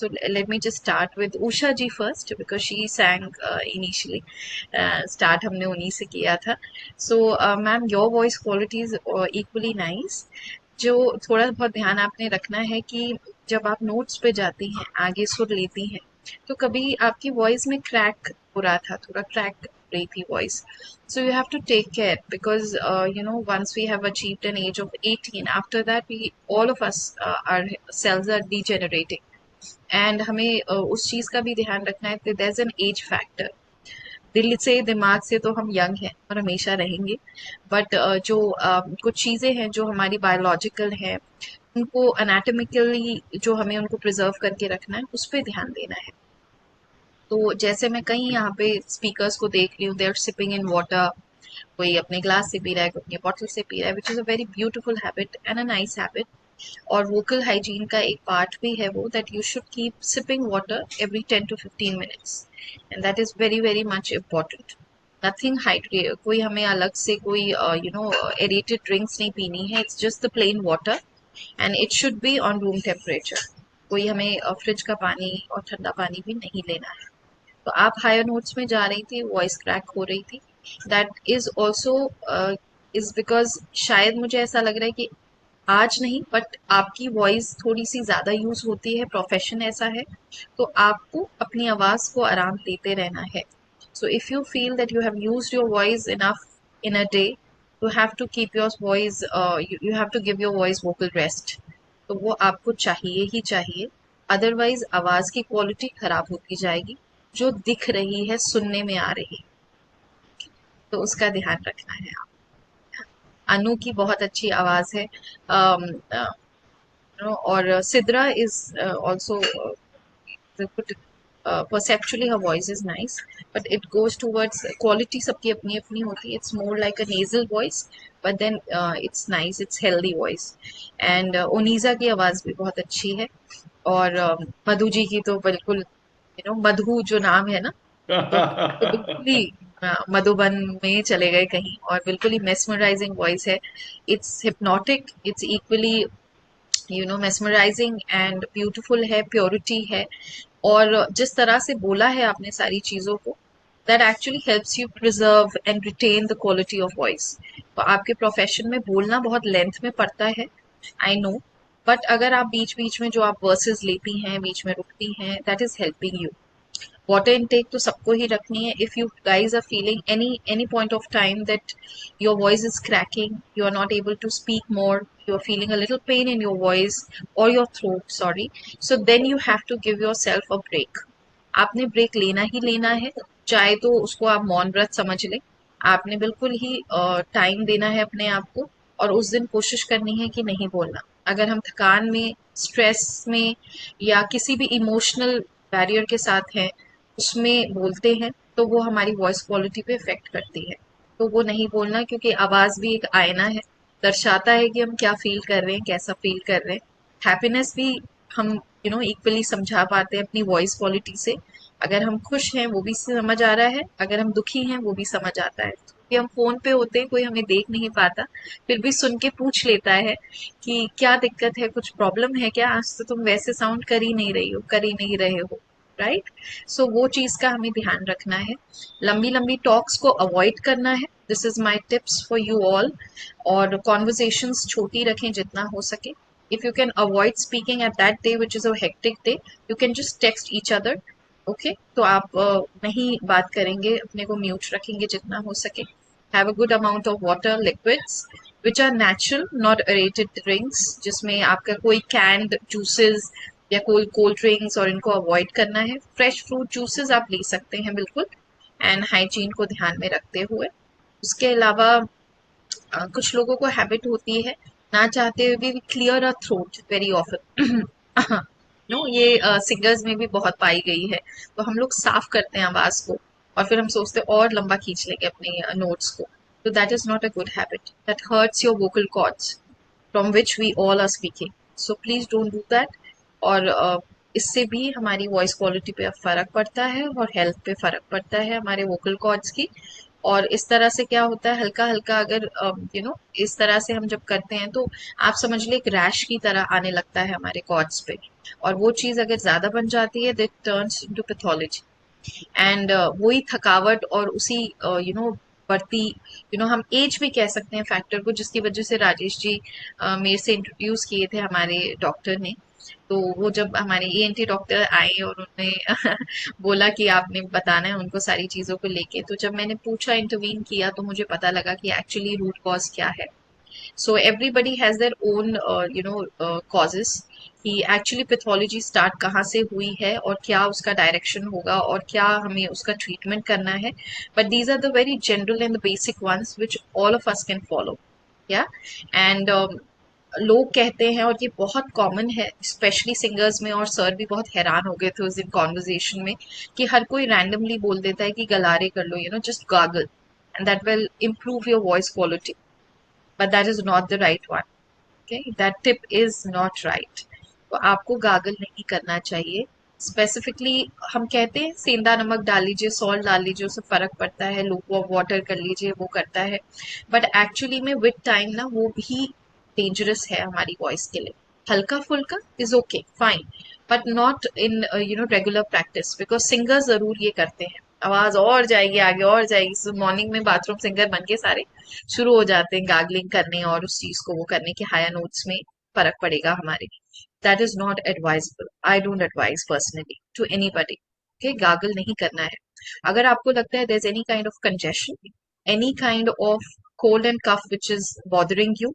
So let me just start with Usha ji first because she sang initially. Start हमने उन्हीं से किया था. So ma'am, your voice quality is equally nice. जो थोड़ा बहुत ध्यान आपने रखना है कि जब आप नोट्स पे जाती हैं, आगे सुर लेती हैं, तो कभी आपकी वॉइस में क्रैक हो रहा था, थोड़ा क्रैक रही थी voice. So you have to take care because once we have achieved an age of 18, after that we all of us our cells are degenerating. And हमें उस चीज़ का भी ध्यान रखना है कि there is an age factor. दिल से दिमाग से तो हम यंग हैं और हमेशा रहेंगे, बट जो कुछ चीज़ें हैं जो हमारी बायोलॉजिकल हैं, उनको अनाटमिकली जो हमें उनको प्रिजर्व करके रखना है, उस पर ध्यान देना है. तो जैसे मैं कहीं यहाँ पे स्पीकर्स को देख रही हूँ, they are sipping in water, कोई अपने ग्लास से पी रहा है, कोई अपनी बॉटल से पी रहा है, which is a very beautiful habit and a nice habit. और वोकल हाइजीन का एक पार्ट भी है वो, that you should keep sipping water every 10 to 15 minutes, and that is very very much important. Nothing hydrate, कोई हमें अलग से कोई एरेटेड ड्रिंक्स नहीं पीनी है. It's just the plain water and it should be on room temperature. कोई हमें फ्रिज का पानी और ठंडा पानी भी नहीं लेना है. तो आप हायर नोट्स में जा रही थी, वॉइस क्रैक हो रही थी. That is also is because शायद मुझे ऐसा लग रहा है कि आज नहीं, बट आपकी वॉइस थोड़ी सी ज़्यादा यूज़ होती है, प्रोफेशन ऐसा है, तो आपको अपनी आवाज़ को आराम देते रहना है. So if you feel that you have used your voice enough in a day, you have to keep your voice, you have to give your voice vocal rest. तो वो आपको चाहिए ही चाहिए, अदरवाइज आवाज़ की क्वालिटी खराब होती जाएगी, जो दिख रही है, सुनने में आ रही है. तो उसका ध्यान रखना है. अनु की बहुत अच्छी आवाज़ है. और Sidra is also perceptually her voice is nice, but it goes towards quality. सबकी अपनी अपनी होती है. It's more like a nasal voice, but then it's nice, it's healthy voice. And ओनीजा की आवाज़ भी बहुत अच्छी है. और मधु जी की तो बिल्कुल, मधु जो नाम है ना, तो बिल्कुल ही मधुबन में चले गए कहीं, और बिल्कुल ही मेस्मराइजिंग वॉइस है. It's hypnotic, it's equally mesmerising and beautiful है, प्योरिटी है. और जिस तरह से बोला है आपने सारी चीज़ों को, that actually helps you preserve and retain the quality of voice. तो आपके प्रोफेशन में बोलना बहुत लेंथ में पड़ता है, आई नो, बट अगर आप बीच बीच में जो आप वर्सेस लेती हैं, बीच में रुकती हैं, that is helping you. Water intake तो सबको ही रखनी है. If you guys are feeling any point of time that your voice is cracking, you are not able to speak more, you are feeling a little pain in your voice or your throat, sorry, so then you have to give yourself a break. आपने break लेना ही लेना है, चाहे तो उसको आप मौन व्रत समझ लें. आपने बिल्कुल ही टाइम देना है अपने आप को, और उस दिन कोशिश करनी है कि नहीं बोलना. अगर हम थकान में, स्ट्रेस में, या किसी भी इमोशनल बैरियर के साथ हैं, उसमें बोलते हैं, तो वो हमारी वॉइस क्वालिटी पे इफेक्ट करती है. तो वो नहीं बोलना, क्योंकि आवाज़ भी एक आईना है, दर्शाता है कि हम क्या फील कर रहे हैं, कैसा फील कर रहे हैं. हैप्पीनेस भी हम इक्वली समझा पाते हैं अपनी वॉइस क्वालिटी से. अगर हम खुश हैं वो भी समझ आ रहा है, अगर हम दुखी हैं वो भी समझ आता है. कि हम फोन पे होते हैं, कोई हमें देख नहीं पाता, फिर भी सुन के पूछ लेता है कि क्या दिक्कत है, कुछ प्रॉब्लम है क्या, आज तो तुम वैसे साउंड कर ही नहीं रही हो, कर ही नहीं रहे हो, राइट. सो वो चीज़ का हमें ध्यान रखना है. लंबी लंबी टॉक्स को अवॉइड करना है. This is my tips for you all. और कॉन्वर्जेशंस छोटी रखें जितना हो सके. if you can avoid speaking at that day which is a hectic day, you can just text each other. Okay, तो आप नहीं बात करेंगे, अपने को म्यूट रखेंगे जितना हो सके. Have a good amount of water, liquids which are natural, not aerated drinks, जिसमें आपका कोई कैंड जूसेस या कोई कोल्ड ड्रिंक्स, और इनको अवॉइड करना है. फ्रेश फ्रूट जूसेस आप ले सकते हैं बिल्कुल, एंड हाइजीन को ध्यान में रखते हुए. उसके अलावा कुछ लोगों को हैबिट होती है ना चाहते हुए भी clear a throat very often. No, ये सिंगर्स में भी बहुत पाई गई है. तो हम लोग साफ करते हैं आवाज को, और फिर हम सोचते हैं और लंबा खींच लेंगे अपने नोट्स को. तो that is not a good habit, that hurts your vocal cords from which we all are speaking. So please don't do that. और इससे भी हमारी वॉइस क्वालिटी पे फर्क पड़ता है, और हेल्थ पे फर्क पड़ता है हमारे वोकल कॉर्ड्स की. और इस तरह से क्या होता है, हल्का हल्का अगर इस तरह से हम जब करते हैं तो आप समझ ले एक रैश की तरह आने लगता है हमारे कॉर्ड्स पे। और वो चीज अगर ज्यादा बन जाती है that turns into pathology. And वही थकावट और उसी बढ़ती हम एज भी कह सकते हैं फैक्टर को, जिसकी वजह से राजेश जी मेरे से इंट्रोड्यूस किए थे हमारे डॉक्टर ने। तो वो जब हमारे ईएनटी डॉक्टर आए और उन्होंने बोला कि आपने बताना है उनको सारी चीजों को लेके, तो जब मैंने पूछा इंटरवीन किया तो मुझे पता लगा कि एक्चुअली रूट कॉज क्या है। So everybody has their own causes कि एक्चुअली पैथोलॉजी स्टार्ट कहाँ से हुई है और क्या उसका डायरेक्शन होगा और क्या हमें उसका ट्रीटमेंट करना है। But these are the very general and the basic ones which all of us can follow. या एंड लोग कहते हैं और ये बहुत कॉमन है स्पेशली सिंगर्स में, और सर भी बहुत हैरान हो गए थे उस दिन कॉन्वर्जेशन में कि हर कोई रैंडमली बोल देता है कि गलारे कर लो, just gargle and that will improve your voice quality, but that is not the right one. Okay, that tip is not right. तो आपको गागल नहीं करना चाहिए। स्पेसिफिकली हम कहते हैं सेंधा नमक डाल लीजिए, सॉल्ट डाल लीजिए, उससे फर्क पड़ता है, लूप वाटर कर लीजिए, वो करता है। बट एक्चुअली में विद टाइम ना वो भी डेंजरस है हमारी वॉइस के लिए। हल्का फुल्का is okay fine, but not in regular practice, because singer जरूर ये करते हैं, आवाज और जाएगी आगे और जाएगी। मॉर्निंग में बाथरूम सिंगर बन के सारे शुरू हो जाते हैं गार्गलिंग करने और उस चीज को वो करने के हायर नोट्स में फर्क पड़ेगा हमारे। That is not advisable. I don't advise personally to anybody. Okay, gargle नहीं करना है। अगर आपको लगता है there is any kind of congestion, any kind of cold and cough which is bothering you,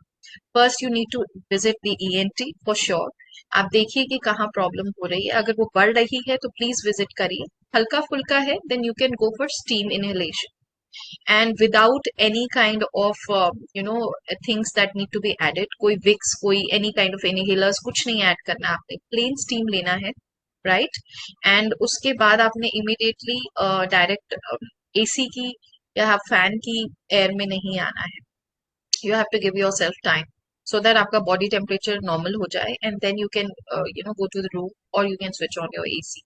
first you need to visit the ENT for sure. आप देखिए कि कहाँ प्रॉब्लम हो रही है, अगर वो बढ़ रही है तो प्लीज विजिट करिए। हल्का फुल्का है then you can go for steam inhalation and without any kind of things that need to be added, कोई विक्स, कोई any kind of inhalers, कुछ नहीं ऐड करना, आपने प्लेन स्टीम लेना है, राइट। एंड उसके बाद आपने इमिडिएटली डायरेक्ट एसी की या फैन की एयर में नहीं आना है। You have to give yourself time so that आपका बॉडी टेम्परेचर नॉर्मल हो जाए, and then you can go to the room और you can switch on your AC,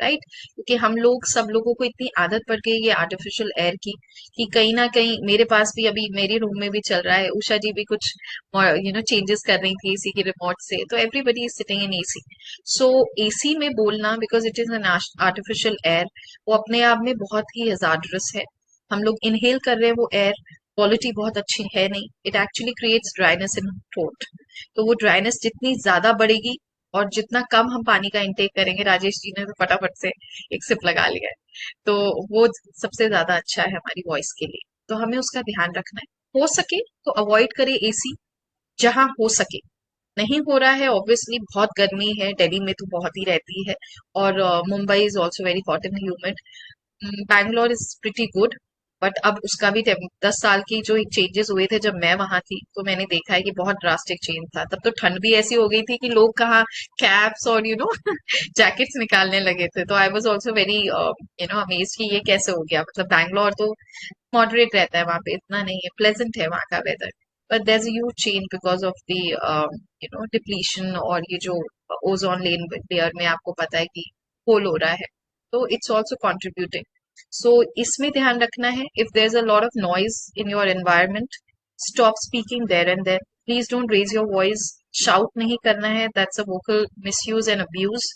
right. क्योंकि हम लोग सब लोगों को इतनी आदत पड़ गई है आर्टिफिशियल एयर की कि कहीं ना कहीं मेरे पास भी अभी मेरे रूम में भी चल रहा है, उषा जी भी कुछ चेंजेस कर रही थी एसी की रिमोट से, तो everybody is sitting in AC. So AC में बोलना because it is an artificial air, वो अपने आप में बहुत ही हजार्डस है। हम लोग इनहेल कर रहे हैं वो एयर, क्वालिटी बहुत अच्छी है नहीं, it actually creates dryness in throat. तो वो ड्राइनेस जितनी ज्यादा बढ़ेगी और जितना कम हम पानी का इंटेक करेंगे, राजेश जी ने तो फटाफट से एक सिप लगा लिया है, तो वो सबसे ज्यादा अच्छा है हमारी वॉइस के लिए। तो हमें उसका ध्यान रखना है। हो सके तो अवॉइड करें एसी जहां हो सके। नहीं हो रहा है ऑब्वियसली, बहुत गर्मी है दिल्ली में तो बहुत ही रहती है, और Mumbai is also very hot and humid. Bangalore is pretty good, but अब उसका भी 10 साल की जो चेंजेस हुए थे जब मैं वहां थी, तो मैंने देखा है कि बहुत ड्रास्टिक चेंज था। तब तो ठंड भी ऐसी हो गई थी कि लोग कहाँ कैप्स और जैकेट्स निकालने लगे थे। तो I was also very amaze कि ये कैसे हो गया। मतलब बैंगलोर तो मॉडरेट रहता है, वहां पे इतना नहीं है, प्लेजेंट है वहां का weather, but there is a huge change because of the depletion, और ये जो ओजोन लेयर में आपको पता है कि होल हो रहा है, तो इट्स ऑल्सो कॉन्ट्रीब्यूटिंग। सो इसमें ध्यान रखना है, if there is a lot of noise in your environment, stop speaking there and there. Please don't raise your voice, shout नहीं करना है, that's a vocal misuse and abuse.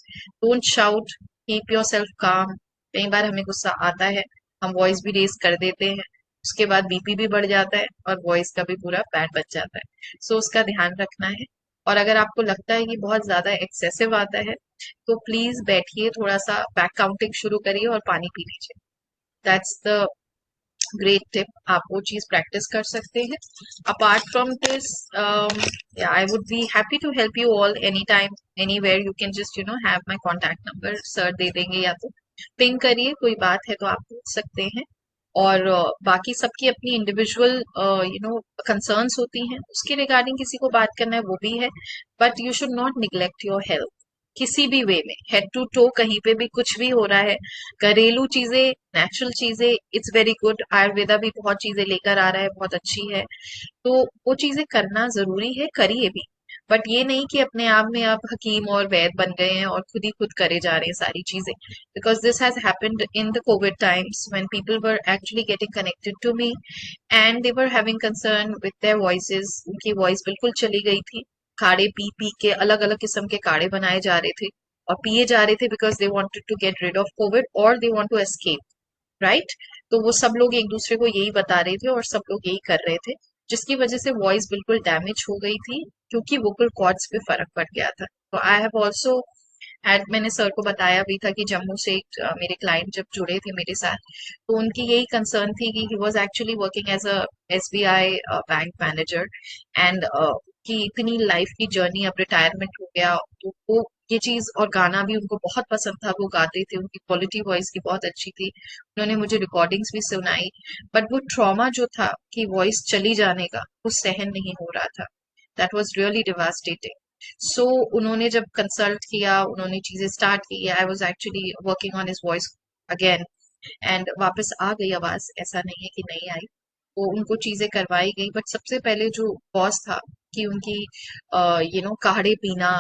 Don't shout, keep yourself calm. कई बार हमें गुस्सा आता है, हम voice भी रेज कर देते हैं, उसके बाद बीपी भी बढ़ जाता है और वॉइस का भी पूरा बैंड बच जाता है। सो उसका ध्यान रखना है। और अगर आपको लगता है कि बहुत ज्यादा एक्सेसिव आता है, तो प्लीज बैठिए, थोड़ा सा बैक काउंटिंग शुरू करिए और पानी पी लीजिए। दैट्स द ग्रेट टिप, आप वो चीज प्रैक्टिस कर सकते हैं। Apart from this, I would be happy to help you all any time anywhere. You can just have my contact number, sir दे देंगे, या तो पिंग करिए, कोई बात है तो आप पूछ सकते हैं। और बाकी सबकी अपनी इंडिविजुअल कंसर्न्स होती हैं, उसके रिगार्डिंग किसी को बात करना है वो भी है, but you should not neglect your health किसी भी वे में। हेड टू टो कहीं पे भी कुछ भी हो रहा है, घरेलू चीजें, नेचुरल चीजें, इट्स वेरी गुड। आयुर्वेदा भी बहुत चीजें लेकर आ रहा है, बहुत अच्छी है, तो वो चीजें करना जरूरी है, करिए भी। बट ये नहीं कि अपने आप में आप हकीम और वैद बन गए हैं और खुद ही खुद करे जा रहे हैं सारी चीजें, because this has happened in the Covid times when people were actually getting connected to me and they were having concern with their voices. उनकी वॉइस बिल्कुल चली गई थी। काढ़े पी पी के अलग अलग किस्म के काढ़े बनाए जा रहे थे और पिए जा रहे थे because they wanted to get rid of covid और they want to escape, right. तो वो सब लोग एक दूसरे को यही बता रहे थे और सब लोग यही कर रहे थे, जिसकी वजह से वॉइस बिल्कुल डैमेज हो गई थी, क्योंकि वोकल कॉर्ड्स पे फर्क पड़ गया था। तो आई हैव ऑल्सो एड, मैंने सर को बताया भी था कि जम्मू से मेरे क्लाइंट जब जुड़े थे मेरे साथ, तो उनकी यही कंसर्न थी कि he was actually working as a SBI bank manager एंड कि इतनी लाइफ की जर्नी, अब रिटायरमेंट हो गया, तो वो ये चीज, और गाना भी उनको बहुत पसंद था, वो गाते थे, उनकी क्वालिटी वॉइस की बहुत अच्छी थी, उन्होंने मुझे रिकॉर्डिंग्स भी सुनाई। बट वो ट्रॉमा जो था कि वॉइस चली जाने का, वो सहन नहीं हो रहा था। That was really devastating. So उन्होंने जब कंसल्ट किया, उन्होंने चीजें स्टार्ट की, I was actually working on his voice again, and वापस आ गई आवाज, ऐसा नहीं है कि नहीं आई। वो उनको चीजें करवाई गई, बट सबसे पहले जो कॉज था कि उनकी काढ़े पीना,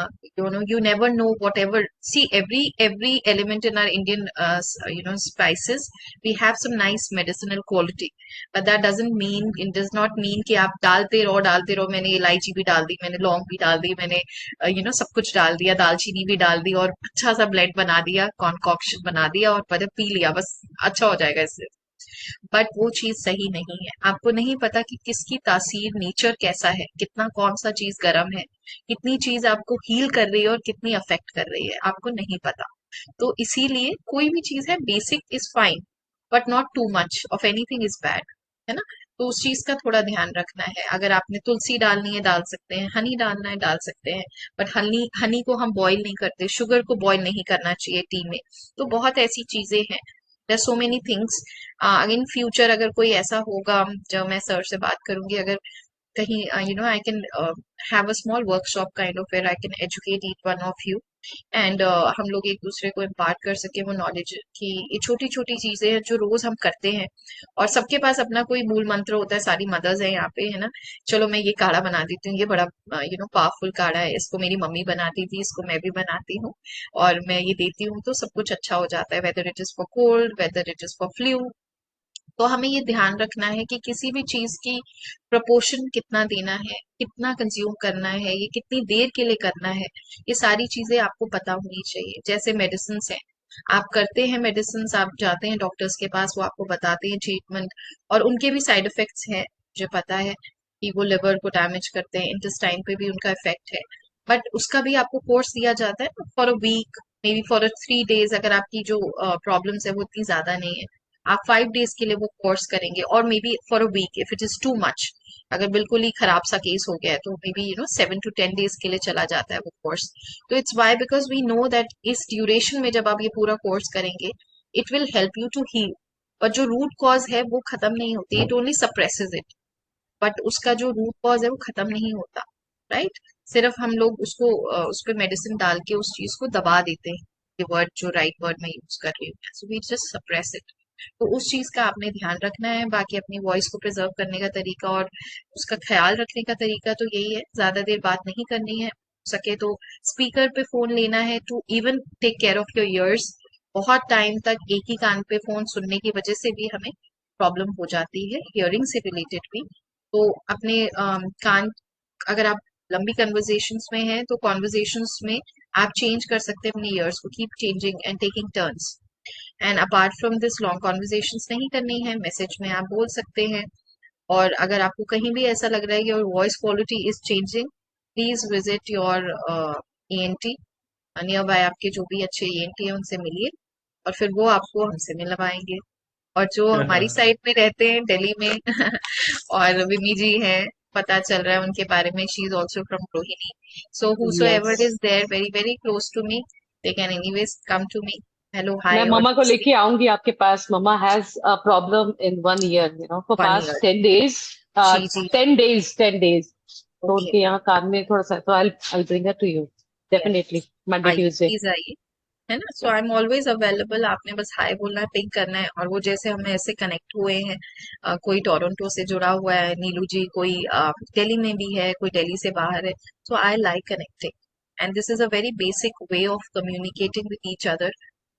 you never know whatever, see every element in our Indian spices, we have some nice medicinal quality, but that doesn't mean, it does not mean कि आप डालते रहो, मैंने इलायची भी डाल दी, मैंने लौंग भी डाल दी, मैंने सब कुछ डाल दिया, दालचीनी भी डाल दी और अच्छा सा ब्लेंड बना दिया, कॉन्कॉक्शन बना दिया और पहले पी लिया, बस अच्छा हो जाएगा इससे। बट वो चीज सही नहीं है। आपको नहीं पता कि किसकी तासीर, नेचर कैसा है, कितना कौन सा चीज गर्म है, कितनी चीज आपको हील कर रही है और कितनी अफेक्ट कर रही है, आपको नहीं पता। तो इसीलिए कोई भी चीज है, basic is fine, but not too much of anything is bad, है ना। तो उस चीज का थोड़ा ध्यान रखना है। अगर आपने तुलसी डालनी है डाल सकते हैं, हनी डालना है डाल सकते हैं, बट हनी हनी को हम बॉईल नहीं करते, शुगर को बॉईल नहीं करना चाहिए टी में। तो बहुत ऐसी चीजें हैं, there so many things. In future अगर कोई ऐसा होगा, जब मैं सर से बात करूंगी, अगर कहीं I can have a small workshop kind of, where I can educate each one of you, and हम लोग एक दूसरे को इम्पार्ट कर सके वो नॉलेज, कि ये छोटी छोटी चीजें हैं जो रोज हम करते हैं, और सबके पास अपना कोई मूल मंत्र होता है, सारी मदर्स है यहाँ पे, है ना। चलो मैं ये काढ़ा बना देती हूँ, ये बड़ा पावरफुल काढ़ा है, इसको मेरी मम्मी बनाती थी, इसको मैं भी बनाती हूँ, और मैं ये देती हूँ तो सब कुछ अच्छा हो जाता है, whether it is for cold, whether it is for flu. तो हमें ये ध्यान रखना है कि किसी भी चीज की प्रपोर्शन कितना देना है, कितना कंज्यूम करना है, ये कितनी देर के लिए करना है, ये सारी चीजें आपको पता होनी चाहिए। जैसे मेडिसिन है, आप करते हैं मेडिसिन, आप जाते हैं डॉक्टर्स के पास, वो आपको बताते हैं ट्रीटमेंट, और उनके भी साइड इफेक्ट्स हैं, मुझे पता है कि वो लिवर को डैमेज करते हैं, इंटेस्टाइन पे भी उनका इफेक्ट है, बट उसका भी आपको कोर्स दिया जाता है for a week, maybe for a 3 days, अगर आपकी जो प्रॉब्लम्स है वो इतनी ज्यादा नहीं है, आप 5 डेज के लिए वो कोर्स करेंगे, और maybe for a week if it is too much, अगर बिल्कुल ही खराब सा केस हो गया है, तो मे बी 7 to 10 डेज के लिए चला जाता है वो कोर्स। तो it's why because we know that इस ड्यूरेशन में जब आप ये पूरा कोर्स करेंगे, it will help you to heal, पर जो रूट कॉज है वो खत्म नहीं होती, it only suppresses it, but उसका जो रूट कॉज है वो खत्म नहीं होता, राइट। सिर्फ हम लोग उसको उस पर मेडिसिन डाल के उस चीज को दबा देते हैं, ये वर्ड जो राइट वर्ड मैं यूज कर रही हूँ, so we just suppress it. तो उस चीज का आपने ध्यान रखना है। बाकी अपनी वॉइस को प्रिजर्व करने का तरीका और उसका ख्याल रखने का तरीका तो यही है, ज्यादा देर बात नहीं करनी है, हो सके तो स्पीकर पे फोन लेना है, to even take care of your ears. बहुत टाइम तक एक ही कान पे फोन सुनने की वजह से भी हमें प्रॉब्लम हो जाती है, हियरिंग से रिलेटेड भी। तो अपने कान, अगर आप लंबी कन्वर्जेशंस में हैं तो कॉन्वर्जेशंस में आप चेंज कर सकते हैं अपने ईयर्स को, keep changing and taking turns. And apart from this, long conversations नहीं करनी है, मैसेज में आप बोल सकते हैं। और अगर आपको कहीं भी ऐसा लग रहा है कि your voice quality is changing, please visit your ENT, near by आपके जो भी अच्छे ENT है उनसे मिलिए, और फिर वो आपको हमसे मिलवाएंगे। और जो हमारी साइड में रहते हैं दिल्ली में और विमी जी हैं, पता चल रहा है उनके बारे में, she is also from Rohini, so whosoever yes, is there very very close to me, they can anyways come to me, hello मैं हाय और मम्मा को से लेके आऊंगी आपके पास. Mamma has a problem in 1 year, for 1 year। Past 10 days. जी जी। 10 days, 10 days. तो ओके। उनके यहाँ कान में थोड़ा सा, तो I will bring her to you yes, definitely Monday आइए ट्यूसडे. प्लीज आइए। है ना। सो आई एम ऑलवेज अवेलेबल, आपने बस हाय बोलना है, पिंग करना है, और वो जैसे हम ऐसे कनेक्ट हुए हैं, कोई टोरंटो से जुड़ा हुआ है नीलू जी, कोई दिल्ली में भी है, कोई दिल्ली से बाहर है। So I like connecting, and this is a very basic way of communicating with each other.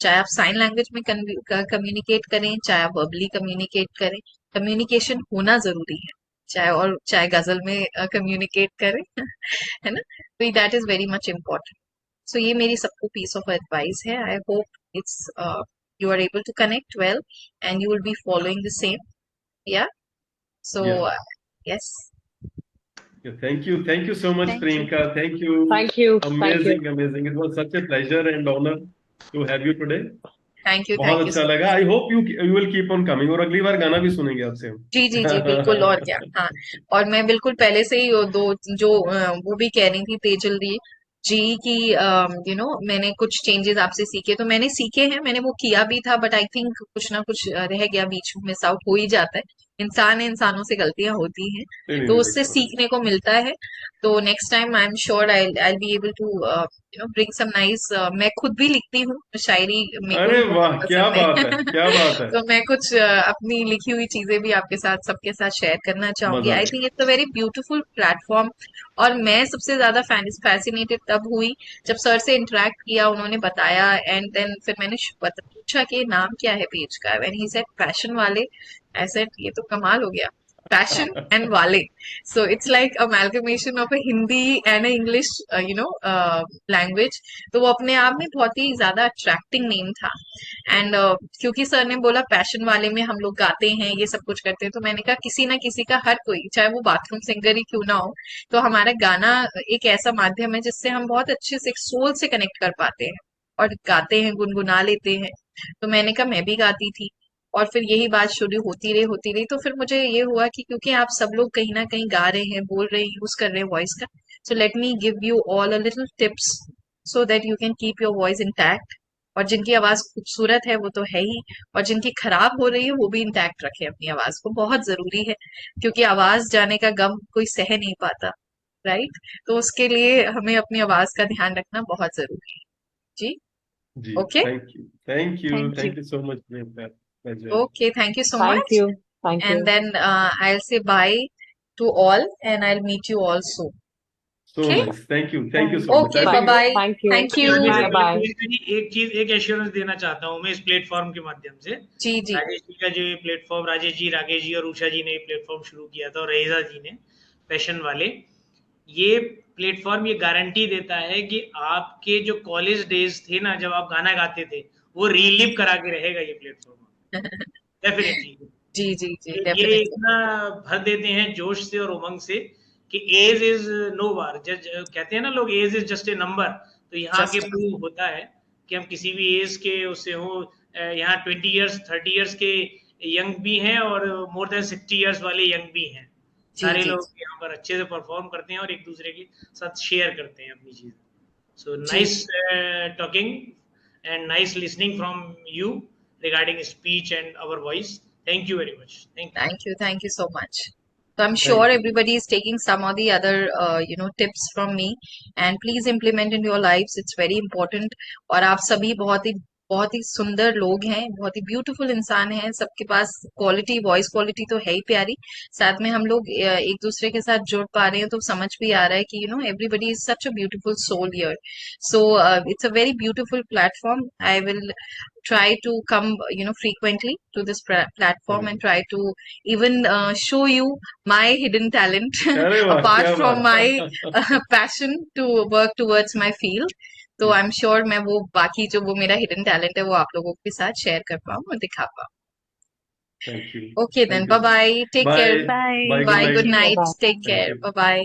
चाहे आप साइन लैंग्वेज में कम्युनिकेट करें, चाहे आप वर्बली कम्युनिकेट करें, कम्युनिकेशन होना जरूरी है। चाहे गजल में कम्युनिकेट करें है ना। तो that is very much important. So ये मेरी सबको पीस ऑफ एडवाइस है। I hope it's you are able to connect well and you will be following the same. Yeah so Yeah. Yes, Yeah, thank you so much, thank you, Priyanka. Thank you. Thank you. Thank you. Amazing, amazing. It was such a pleasure and honor to have you today. Thank you, बहुत thank you अच्छा सो लगा. Much. I hope you will keep on coming, और अगली बार गाना भी सुनेंगे आपसे जी जी जी, बिल्कुल, और क्या। हम. हाँ, और मैं बिल्कुल पहले से ही वो दो जो वो भी कह रही थी तेजल जी की, मैंने कुछ चेंजेस आपसे सीखे, तो मैंने सीखे हैं, मैंने वो किया भी था, बट आई थिंक कुछ ना कुछ रह गया बीच में, मिस आउट हो ही जाता है। इंसान है, इंसानों से गलतियां होती हैं, नहीं नहीं तो नहीं, उससे देखो. सीखने को मिलता है। तो next time I am sure I be able to bring some nice. मैं खुद भी लिखती हूँ शायरी, मेरे को अरे भी वाह, बहुत क्या पसंद बात है है, क्या बात है. तो मैं कुछ अपनी लिखी हुई चीजें भी आपके साथ, सबके साथ शेयर करना चाहूंगी। मजा I think it's a very beautiful platform. और मैं सबसे ज्यादा फैसिनेटेड तब हुई जब सर से इंटरेक्ट किया, उन्होंने बताया, एंड देन फिर मैंने पूछा कि नाम क्या है पेज का, व्हेन ही सेड पैशन वाले, आई सेड ये तो कमाल हो गया, पैशन एंड वाले। So it's like amalgamation of a Hindi and English language. तो वो अपने आप में बहुत ही ज्यादा अट्रैक्टिंग नेम था। एंड क्योंकि सर ने बोला पैशन वाले में हम लोग गाते हैं, ये सब कुछ करते हैं, तो मैंने कहा किसी ना किसी का, हर कोई, चाहे वो बाथरूम सिंगर ही क्यों ना हो, तो हमारा गाना एक ऐसा माध्यम है जिससे हम बहुत अच्छे से सोल से कनेक्ट कर पाते हैं, और गाते हैं, गुनगुना लेते हैं। तो मैंने कहा मैं भी गाती थी, और फिर यही बात शुरू होती रही, तो फिर मुझे ये हुआ कि क्योंकि आप सब लोग कहीं ना कहीं गा रहे हैं, बोल रहे हैं, यूज कर रहे हैं वॉइस का, so let me give you all a little tips so that you can keep your voice intact. और जिनकी आवाज खूबसूरत है वो तो है ही, और जिनकी खराब हो रही है वो भी इंटैक्ट रखे अपनी आवाज को, बहुत जरूरी है, क्योंकि आवाज जाने का गम कोई सह नहीं पाता, राइट। तो उसके लिए हमें अपनी आवाज का ध्यान रखना बहुत जरूरी है। जी, जी. Okay, thank you, thank you so much, Priyanka. Pleasure. Okay, thank you so Thank much. you. Thank And you. then I'll say bye to all, and I'll meet you all soon. So Okay? nice. Thank you Thank so much. Okay, I bye think bye. thank you. Thank you. Rajesh Bye bye. जी, एक चीज, एक assurance देना चाहता हूँ मैं इस platform के माध्यम से। जी जी राजेश जी का जो ये प्लेटफॉर्म, राकेश जी और उषा जी ने ये प्लेटफॉर्म शुरू किया था, और रहीजा जी ने, पैशन वाले, ये प्लेटफॉर्म ये गारंटी देता है कि आपके जो कॉलेज डेज थे ना, जब आप गाना गाते थे, वो रीलिव करा के रहेगा ये प्लेटफॉर्म, डेफिनेटली। जी जी जी, ये डेफिनेटली। इतना भर देते हैं जोश से और उमंग से कि एज इज नो बार, कहते हैं ना लोग, age is just a number. तो यहाँ के जस्ट प्रूव होता है कि हम किसी भी एज के उससे हो, यहाँ 20 ईयर्स 30 ईयर्स के यंग भी हैं, और मोर देन 60 ईयर्स वाले यंग भी हैं। जी सारे जी लोग यहाँ पर अच्छे से परफॉर्म करते हैं और एक दूसरे के साथ शेयर करते हैं अपनी चीज़। सो जी nice talking and nice listening from you regarding speech and our voice. Thank you very much. Thank you. Thank you so much. So I'm sure thank you. everybody is taking some or the other, tips from me, and please implement in your lives. It's very important. और आप सभी बहुत ही सुंदर लोग हैं, बहुत ही beautiful इंसान हैं, सबके पास क्वालिटी, वॉइस क्वालिटी तो है ही प्यारी, साथ में हम लोग एक दूसरे के साथ जुड़ पा रहे हैं, तो समझ भी आ रहा है कि everybody is such a beautiful soul here. So it's a very beautiful platform. I will try to come frequently to this platform, and Correct. try to even show you my hidden talent अरे वाह, apart क्या from my बात. passion to work towards my field। तो आई am sure मैं वो बाकी जो वो मेरा हिडन टैलेंट है वो आप लोगों के साथ शेयर कर पाऊँ और दिखा पाऊँ। Thank you. Okay then, Thank you bye so much. Bye, take care, Bye. Bye. Bye. Good bye, good night. Bye night, bye. Take Thank care, you. Bye bye.